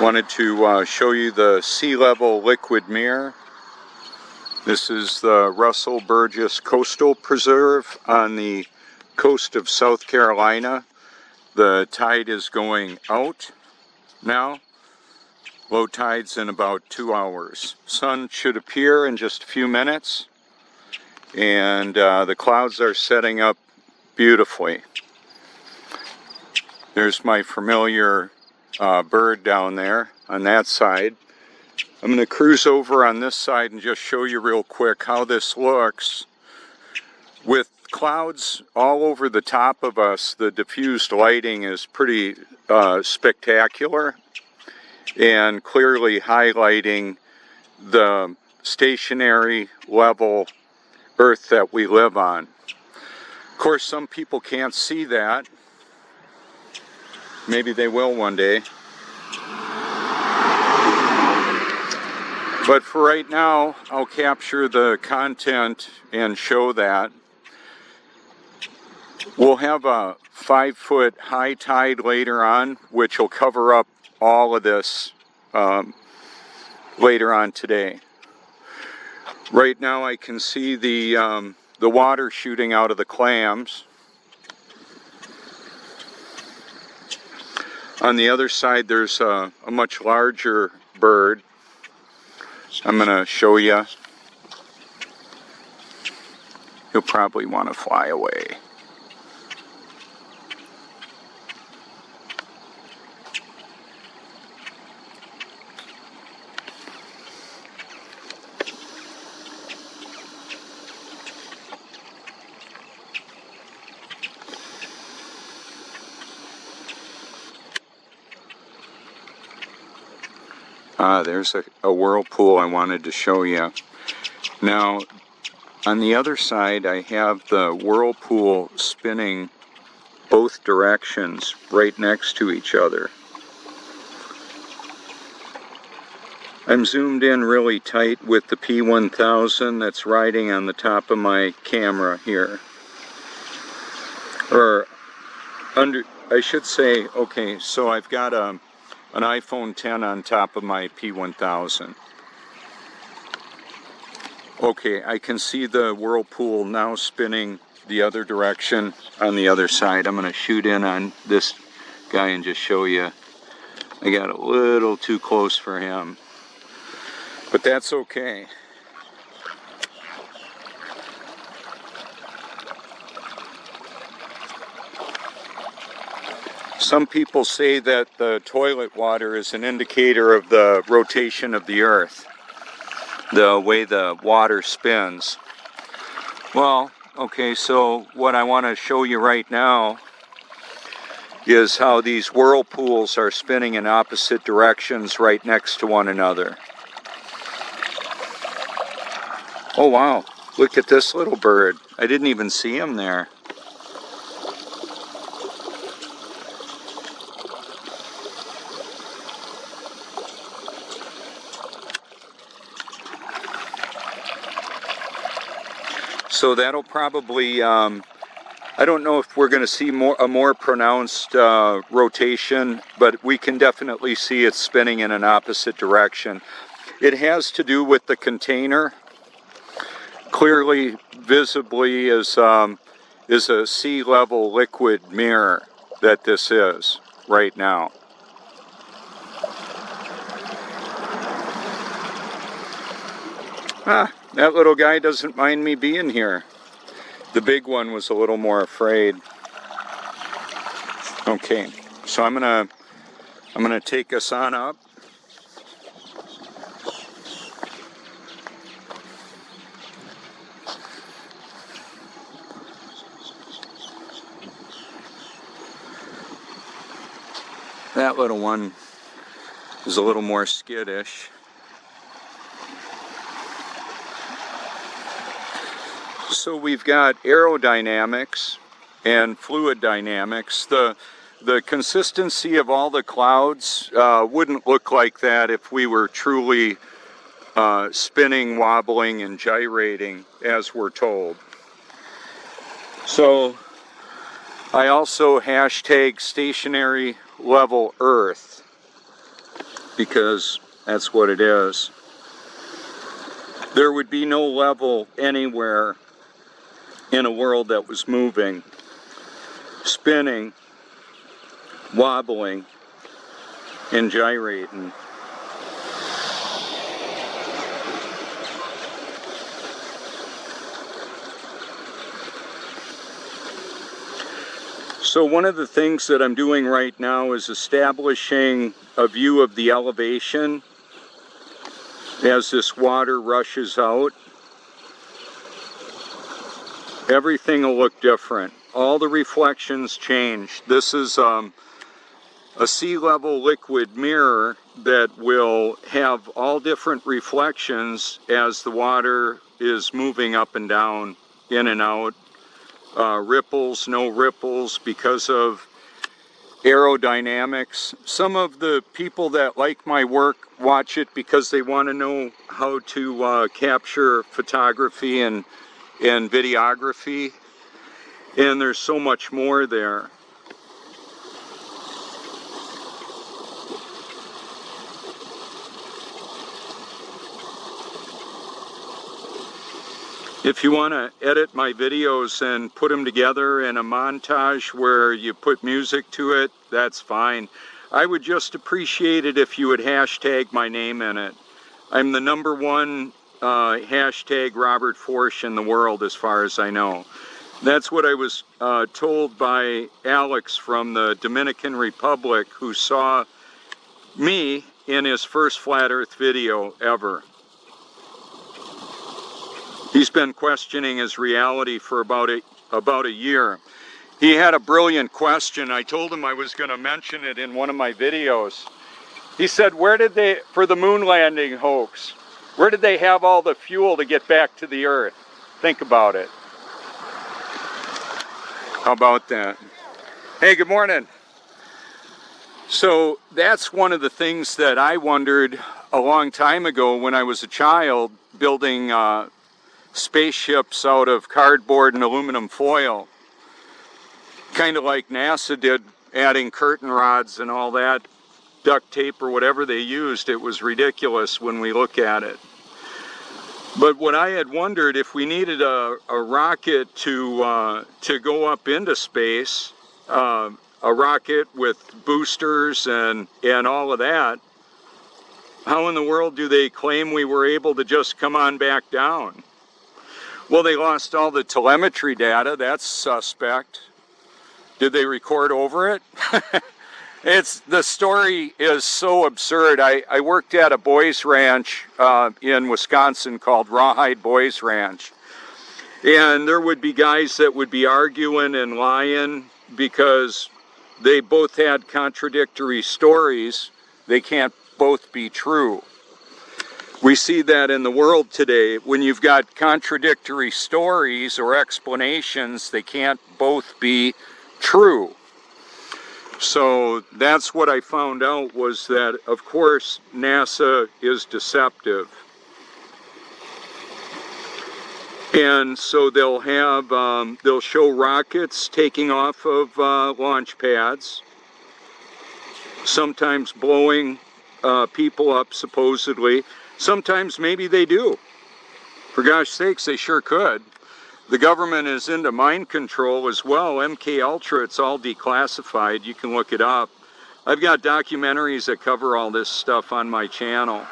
Wanted to show you the sea level liquid mirror. This is the Russell Burgess Coastal Preserve on the coast of South Carolina. The tide is going out now. Low tide's in about 2 hours. Sun should appear in just a few minutes, and the clouds are setting up beautifully. There's my familiar bird down there on that side. I'm going to cruise over on this side and just show you real quick how this looks. With clouds all over the top of us, the diffused lighting is pretty spectacular and clearly highlighting the stationary level Earth that we live on. Of course, some people can't see that. Maybe they will one day. But for right now, I'll capture the content and show that. We'll have a 5-foot high tide later on, which will cover up all of this later on today. Right now I can see the water shooting out of the clams. On the other side there's a much larger bird. I'm going to show you. He'll probably want to fly away. There's a whirlpool I wanted to show you. Now, on the other side, I have the whirlpool spinning both directions right next to each other. I'm zoomed in really tight with the P1000 that's riding on the top of my camera here. Or I should say, okay, so I've got an iPhone 10 on top of my P1000. Okay, I can see the whirlpool now spinning the other direction on the other side. I'm going to shoot in on this guy and just show you. I got a little too close for him, but that's okay. Some people say that the toilet water is an indicator of the rotation of the Earth, the way the water spins. Well, okay, so what I want to show you right now is how these whirlpools are spinning in opposite directions right next to one another. Oh wow, look at this little bird. I didn't even see him there. So that'll probably, I don't know if we're going to see a more pronounced rotation, but we can definitely see it spinning in an opposite direction. It has to do with the container. Clearly, visibly is a sea level liquid mirror that this is right now. That little guy doesn't mind me being here. The big one was a little more afraid. Okay, so I'm gonna take us on up. That little one is a little more skittish. So we've got aerodynamics and fluid dynamics. The consistency of all the clouds wouldn't look like that if we were truly spinning, wobbling, and gyrating as we're told. So I also hashtag stationary level Earth. because that's what it is. There would be no level anywhere in a world that was moving, spinning, wobbling, and gyrating. So one of the things that I'm doing right now is establishing a view of the elevation as this water rushes out. Everything will look different. All the reflections change. This is a sea level liquid mirror that will have all different reflections as the water is moving up and down, in and out. Ripples, no ripples because of aerodynamics. Some of the people that like my work watch it because they want to know how to capture photography and videography, and there's so much more there. If you want to edit my videos and put them together in a montage where you put music to it, that's fine. I would just appreciate it if you would hashtag my name in it. I'm the #1 hashtag Robert Forsch in the world, as far as I know. That's what I was told by Alex from the Dominican Republic, who saw me in his first Flat Earth video ever. He's been questioning his reality for about a year. He had a brilliant question. I told him I was going to mention it in one of my videos. He said, where did they, for the moon landing hoax, where did they have all the fuel to get back to the Earth? Think about it. How about that? Hey, good morning. So that's one of the things that I wondered a long time ago when I was a child, building spaceships out of cardboard and aluminum foil, kind of like NASA did, adding curtain rods and all that, duct tape or whatever they used. It was ridiculous when we look at it. But what I had wondered, if we needed a rocket to go up into space, a rocket with boosters and all of that, how in the world do they claim we were able to just come on back down? Well, they lost all the telemetry data. That's suspect. Did they record over it? The story is so absurd. I worked at a boys ranch in Wisconsin called Rawhide Boys Ranch. And there would be guys that would be arguing and lying because they both had contradictory stories. They can't both be true. We see that in the world today. When you've got contradictory stories or explanations, they can't both be true. So that's what I found out, was that, of course, NASA is deceptive. And so they'll have, they'll show rockets taking off of launch pads, sometimes blowing people up, supposedly. Sometimes maybe they do. For gosh sakes, they sure could. The government is into mind control as well. MK Ultra, it's all declassified. You can look it up. I've got documentaries that cover all this stuff on my channel.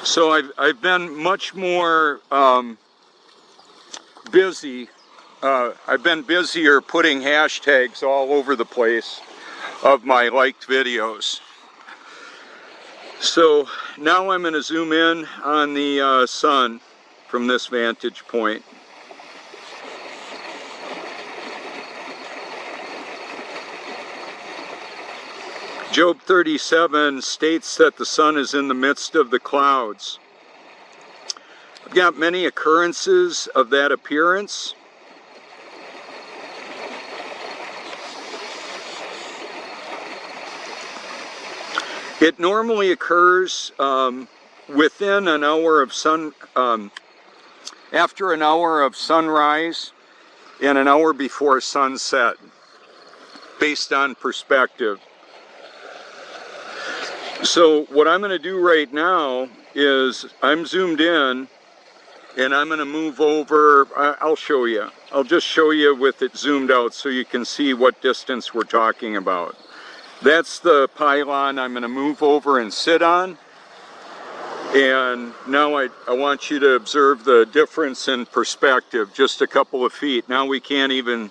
So I've been much more busy. I've been busier putting hashtags all over the place of my liked videos. So now I'm going to zoom in on the sun from this vantage point. Job 37 states that the sun is in the midst of the clouds. I've got many occurrences of that appearance. It normally occurs within an hour of after an hour of sunrise and an hour before sunset. based on perspective. So what I'm going to do right now is I'm zoomed in and I'm going to move over. I'll show you. I'll just show you with it zoomed out so you can see what distance we're talking about. That's the pylon I'm going to move over and sit on. And now I want you to observe the difference in perspective, just a couple of feet. Now we can't even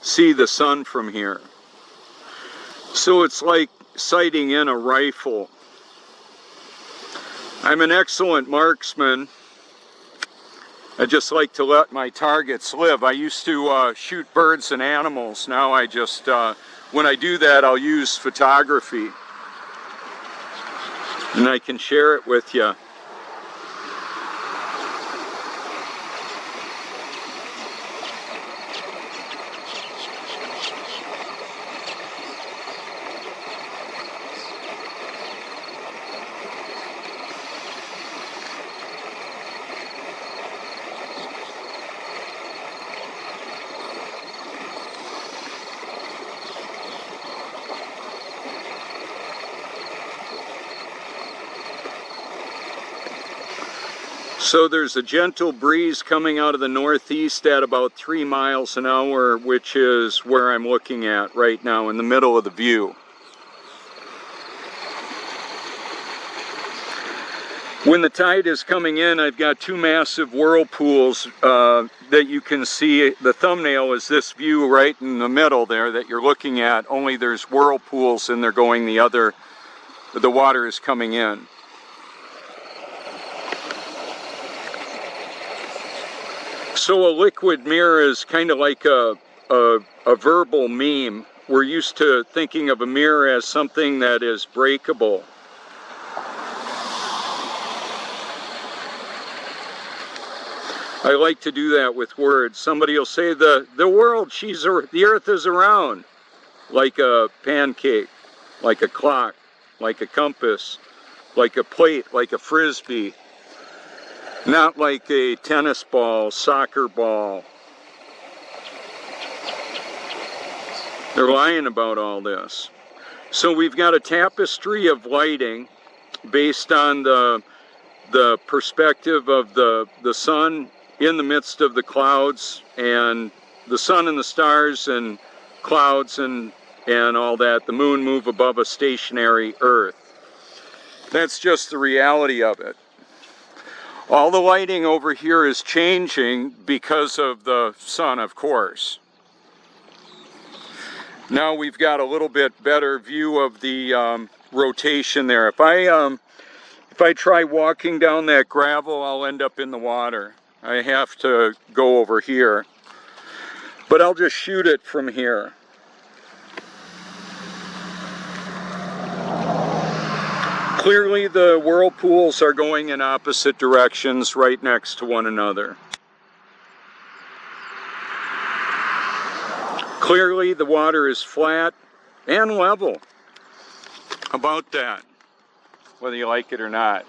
see the sun from here. So it's like sighting in a rifle. I'm an excellent marksman. I just like to let my targets live. I used to shoot birds and animals. Now I just, when I do that, I'll use photography. And I can share it with you. So there's a gentle breeze coming out of the northeast at about 3 miles an hour, which is where I'm looking at right now in the middle of the view. When the tide is coming in, I've got two massive whirlpools that you can see. The thumbnail is this view right in the middle there that you're looking at, only there's whirlpools and they're going the water is coming in. So a liquid mirror is kind of like a verbal meme. We're used to thinking of a mirror as something that is breakable. I like to do that with words. Somebody will say the earth is around, like a pancake, like a clock, like a compass, like a plate, like a frisbee. Not like a tennis ball, soccer ball. They're lying about all this. So we've got a tapestry of lighting based on the perspective of the sun in the midst of the clouds, and the sun and the stars and clouds and all that. The moon move above a stationary earth. That's just the reality of it. All the lighting over here is changing because of the sun, of course. Now we've got a little bit better view of the rotation there. If I try walking down that gravel, I'll end up in the water. I have to go over here. But I'll just shoot it from here. Clearly the whirlpools are going in opposite directions right next to one another. Clearly the water is flat and level. How about that? Whether you like it or not.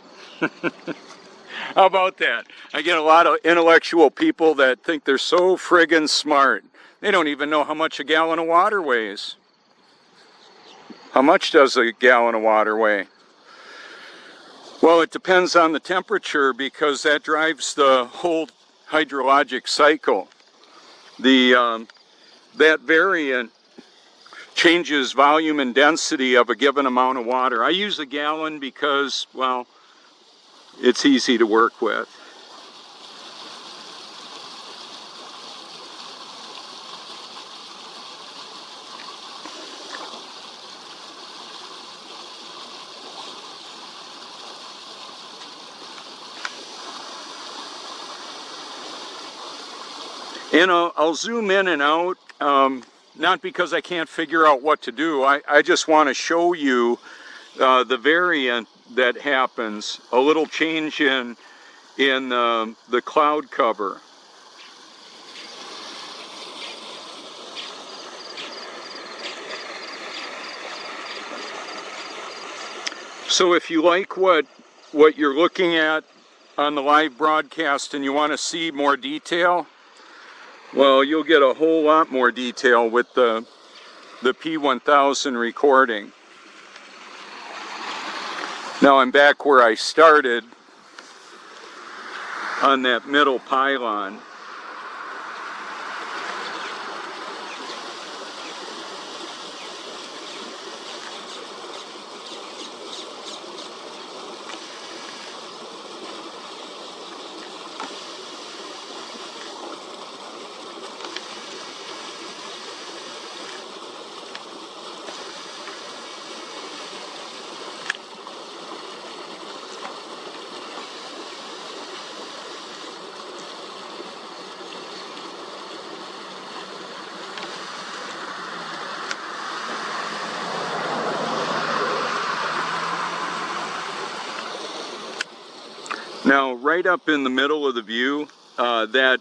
How about that? I get a lot of intellectual people that think they're so friggin' smart. They don't even know how much a gallon of water weighs. How much does a gallon of water weigh? Well, it depends on the temperature because that drives the whole hydrologic cycle. That variant changes volume and density of a given amount of water. I use a gallon because, well, it's easy to work with. And I'll zoom in and out, not because I can't figure out what to do. I just want to show you the variant that happens, a little change in the cloud cover. So if you like what you're looking at on the live broadcast and you want to see more detail, well, you'll get a whole lot more detail with the the P1000 recording. Now I'm back where I started on that middle pylon. Now, right up in the middle of the view, that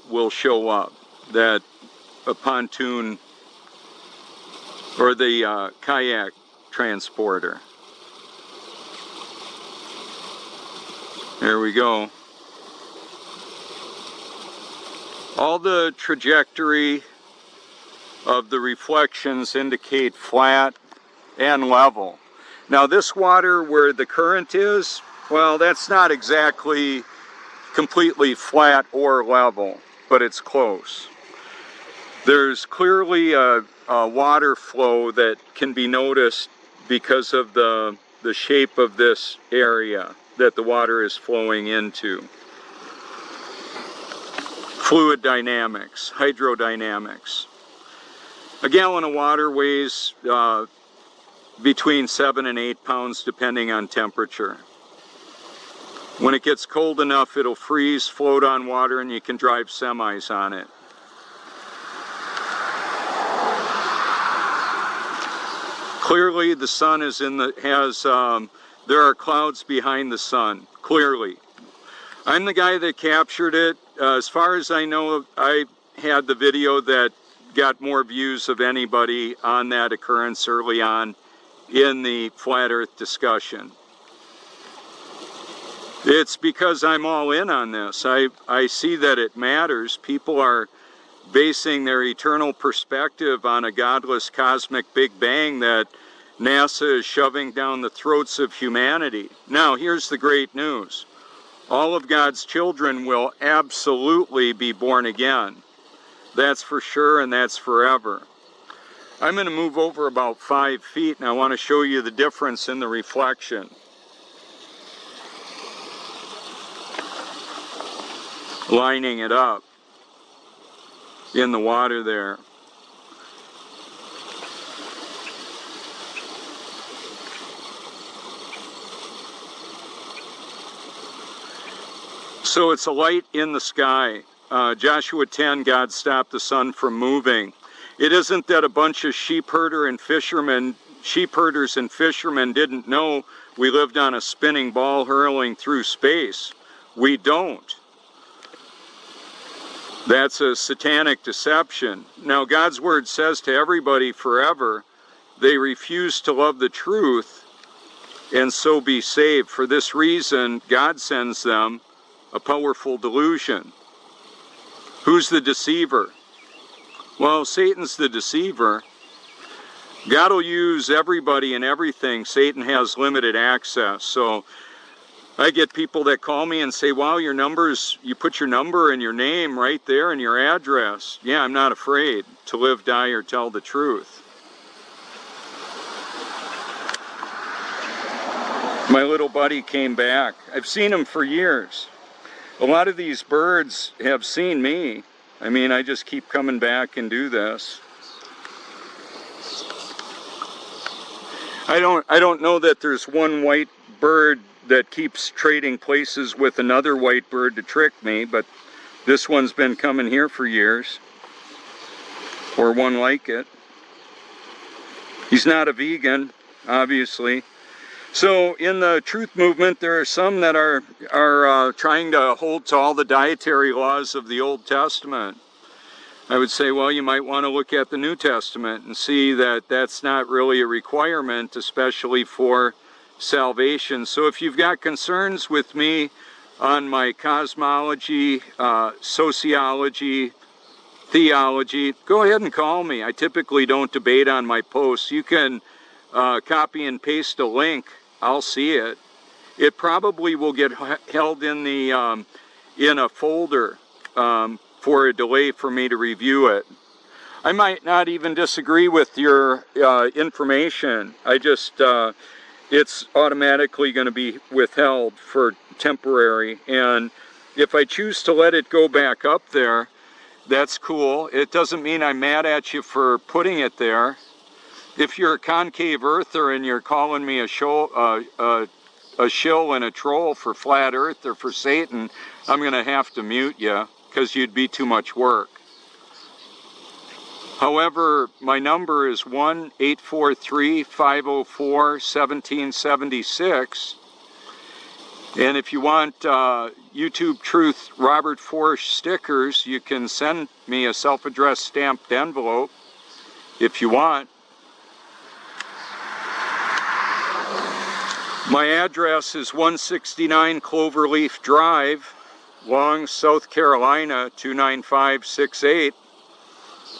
will show up, that a pontoon or the kayak transporter. There we go. All the trajectory of the reflections indicate flat and level. Now this water where the current is, well, that's not exactly completely flat or level, but it's close. There's clearly a water flow that can be noticed because of the shape of this area that the water is flowing into. Fluid dynamics, hydrodynamics. A gallon of water weighs between 7 and 8 pounds depending on temperature. When it gets cold enough, it'll freeze, float on water, and you can drive semis on it. Clearly, the sun is in the, there are clouds behind the sun, clearly. I'm the guy that captured it. As far as I know, I had the video that got more views of anybody on that occurrence early on in the flat earth discussion. It's because I'm all in on this. I see that it matters. People are basing their eternal perspective on a godless cosmic Big Bang that NASA is shoving down the throats of humanity. Now, here's the great news. All of God's children will absolutely be born again. That's for sure, and that's forever. I'm going to move over about 5 feet, and I want to show you the difference in the reflection. Lining it up in the water there. So it's a light in the sky. Joshua 10, God stopped the sun from moving. It isn't that a bunch of sheep herders and fishermen didn't know we lived on a spinning ball hurling through space. We don't. That's a satanic deception. Now, God's word says to everybody forever, they refuse to love the truth and so be saved. For this reason, God sends them a powerful delusion. Who's the deceiver? Well, Satan's the deceiver. God will use everybody and everything. Satan has limited access. So I get people that call me and say, wow, your numbers, you put your number and your name right there and your address. Yeah, I'm not afraid to live, die, or tell the truth. My little buddy came back. I've seen him for years. A lot of these birds have seen me. I mean, I just keep coming back and do this. I don't know that there's one white bird that keeps trading places with another white bird to trick me, but this one's been coming here for years, or one like it. He's not a vegan, obviously. So in the truth movement, there are some that are trying to hold to all the dietary laws of the Old Testament. I would say, well, you might want to look at the New Testament and see that that's not really a requirement, especially for salvation. So if you've got concerns with me on my cosmology, sociology, theology, go ahead and call me. I typically don't debate on my posts. You can copy and paste a link. I'll see it. It probably will get held in the in a folder for a delay for me to review it. I might not even disagree with your information. I just, it's automatically going to be withheld for temporary. And if I choose to let it go back up there, that's cool. It doesn't mean I'm mad at you for putting it there. If you're a concave earther and you're calling me a shill and a troll for flat earth or for Satan, I'm going to have to mute you because you'd be too much work. However, my number is 1-843-504-1776. And if you want YouTube Truth Robert Forsch stickers, you can send me a self-addressed stamped envelope if you want. My address is 169 Cloverleaf Drive, Long, South Carolina 29568.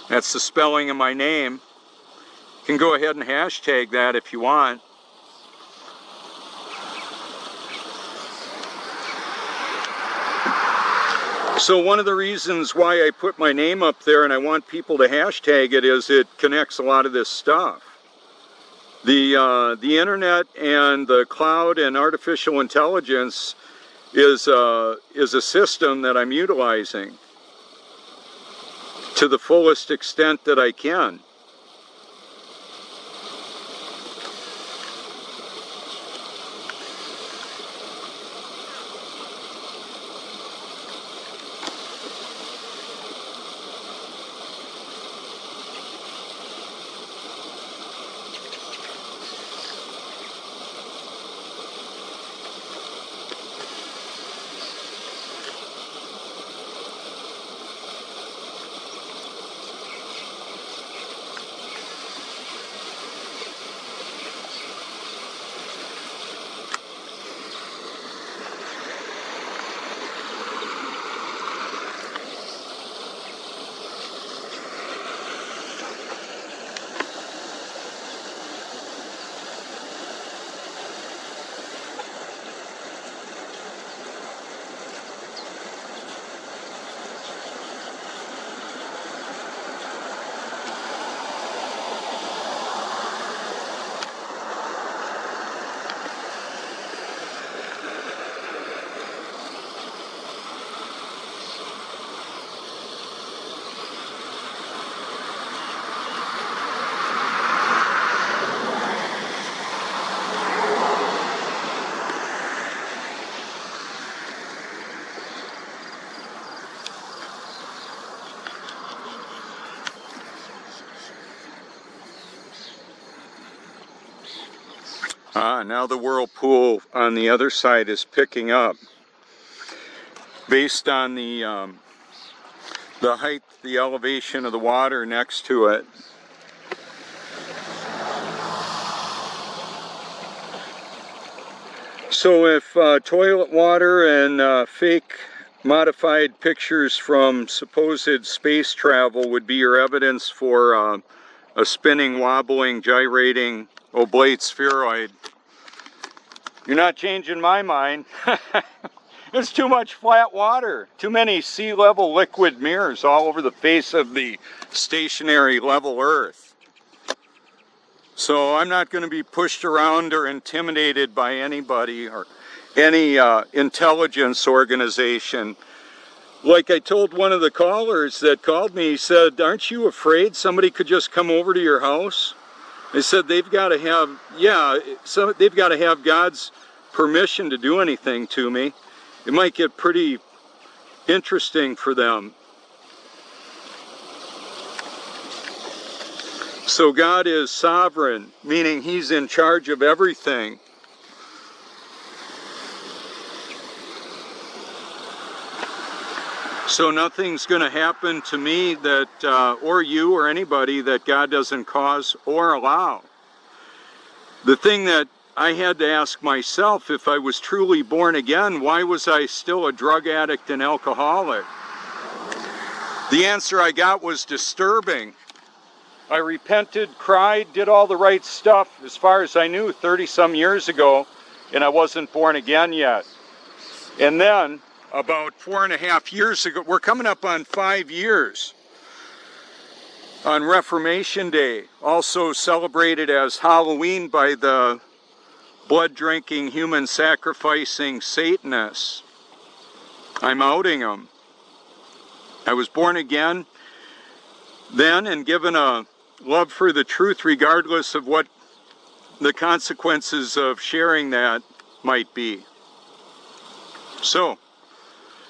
That's the spelling of my name. You can go ahead and hashtag that if you want. So one of the reasons why I put my name up there and I want people to hashtag it is it connects a lot of this stuff. The internet and the cloud and artificial intelligence is a system that I'm utilizing to the fullest extent that I can. Now the whirlpool on the other side is picking up based on the height, the elevation of the water next to it. So if toilet water and fake modified pictures from supposed space travel would be your evidence for a spinning, wobbling, gyrating oblate spheroid, you're not changing my mind. There's too much flat water, too many sea level liquid mirrors all over the face of the stationary level Earth. So I'm not going to be pushed around or intimidated by anybody or any intelligence organization. Like I told one of the callers that called me, he said, aren't you afraid somebody could just come over to your house? They said they've got to have, they've got to have God's permission to do anything to me. It might get pretty interesting for them. So God is sovereign, meaning He's in charge of everything. So nothing's going to happen to me that, or you or anybody, that God doesn't cause or allow. The thing that I had to ask myself, if I was truly born again, why was I still a drug addict and alcoholic? The answer I got was disturbing. I repented, cried, did all the right stuff as far as I knew 30-some years ago, and I wasn't born again yet. And then, about 4.5 years ago, we're coming up on 5 years, on Reformation Day, also celebrated as Halloween by the blood-drinking, human-sacrificing Satanists. I'm outing them. I was born again then and given a love for the truth regardless of what the consequences of sharing that might be. So,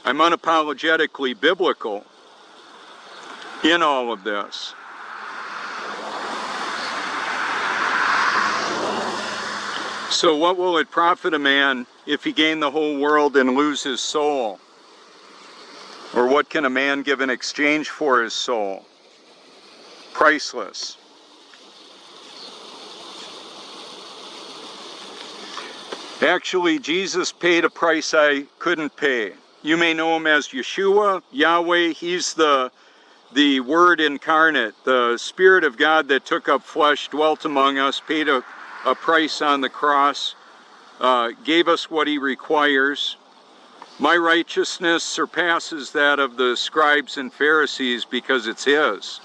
I'm unapologetically biblical in all of this. So what will it profit a man if he gain the whole world and lose his soul? Or what can a man give in exchange for his soul? Priceless. Actually, Jesus paid a price I couldn't pay. You may know him as Yeshua, Yahweh. He's the Word incarnate, the Spirit of God that took up flesh, dwelt among us, paid a price on the cross, gave us what he requires. My righteousness surpasses that of the scribes and Pharisees because it's his.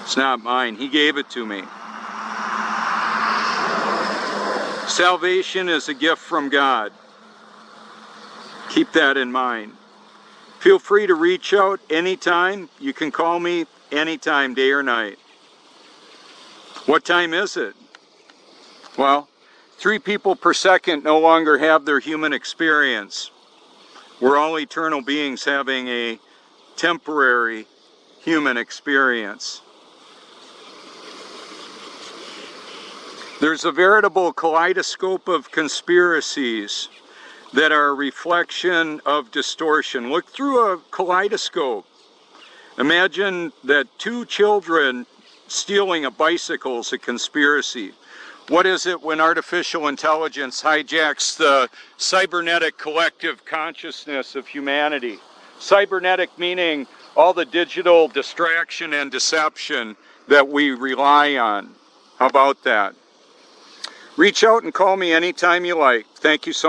It's not mine. He gave it to me. Salvation is a gift from God. Keep that in mind. Feel free to reach out anytime. You can call me anytime, day or night. What time is it? Well, 3 people per second no longer have their human experience. We're all eternal beings having a temporary human experience. There's a veritable kaleidoscope of conspiracies that are a reflection of distortion. Look through a kaleidoscope. Imagine that 2 children stealing a bicycle is a conspiracy. What is it when artificial intelligence hijacks the cybernetic collective consciousness of humanity? Cybernetic meaning all the digital distraction and deception that we rely on. How about that? Reach out and call me anytime you like. Thank you so much.